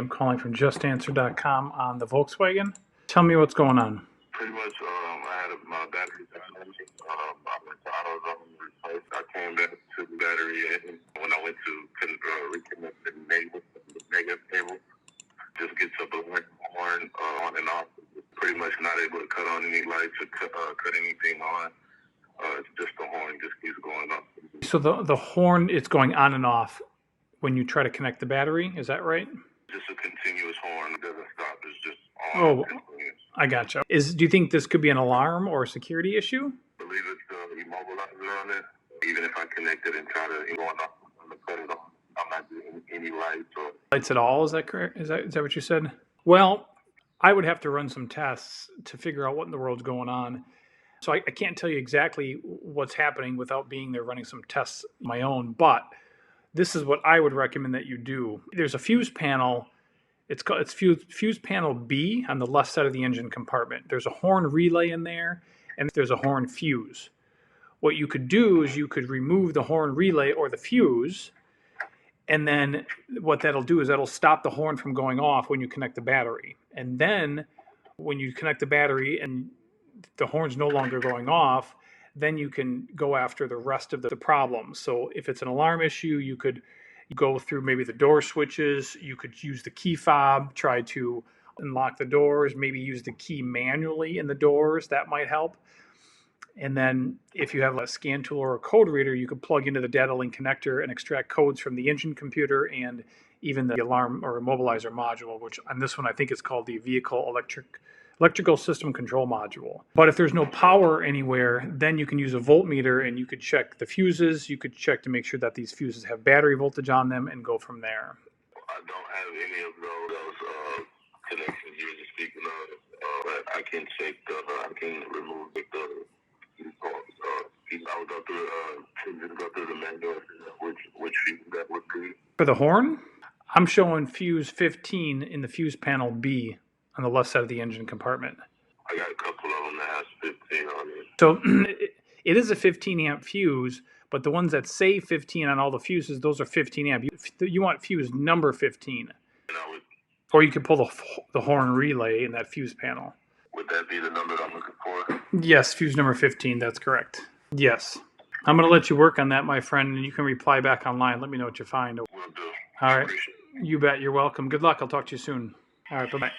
I'm calling from justanswer.com on the Volkswagen. Tell me what's going on. Pretty much, I had my battery down. I went to AutoZone and replaced. I came back to the battery, and when I went to reconnect the negative cable, just gets a blaring horn on and off. Pretty much not able to cut on any lights or cut anything on. It's just the horn just keeps going off. So the horn, it's going on and off when you try to connect the battery. Is that right? Just a continuous horn. It doesn't stop. It's just on. Oh, I gotcha. Do you think this could be an alarm or a security issue? I believe it's the immobilizer on it. Even if I connect it and try to go on to cut it on, I'm not getting any lights or Lights at all? Is that correct? Is that what you said? Well, I would have to run some tests to figure out what in the world's going on. So I can't tell you exactly what's happening without being there running some tests of my own, but this is what I would recommend that you do. There's a fuse panel. It's fuse panel B on the left side of the engine compartment. There's a horn relay in there, and there's a horn fuse. What you could do is you could remove the horn relay or the fuse, and then what that'll do is that'll stop the horn from going off when you connect the battery. And then when you connect the battery and the horn's no longer going off, then you can go after the rest of the problems. So if it's an alarm issue, you could go through maybe the door switches. You could use the key fob, try to unlock the doors, maybe use the key manually in the doors. That might help. And then if you have a scan tool or a code reader, you could plug into the data link connector and extract codes from the engine computer and even the alarm or immobilizer module, which on this one I think is called the vehicle electrical system control module. But if there's no power anywhere, then you can use a voltmeter and you could check the fuses. You could check to make sure that these fuses have battery voltage on them and go from there. I don't have any of those connections you're just speaking of, but I can check I can remove the I would go through the manual, which fuse that would be. For the horn, I'm showing fuse 15 in the fuse panel B on the left side of the engine compartment. I got a couple of them that has 15 on it. So it is a 15 amp fuse, but the ones that say 15 on all the fuses, those are 15 amp. You want fuse number 15. Or you could pull the horn relay in that fuse panel. Would that be the number I'm looking for? Yes, fuse number 15, that's correct. Yes. I'm going to let you work on that, my friend, and you can reply back online. Let me know what you find. Will do. All right. You bet. You're welcome. Good luck. I'll talk to you soon. All right. Bye-bye.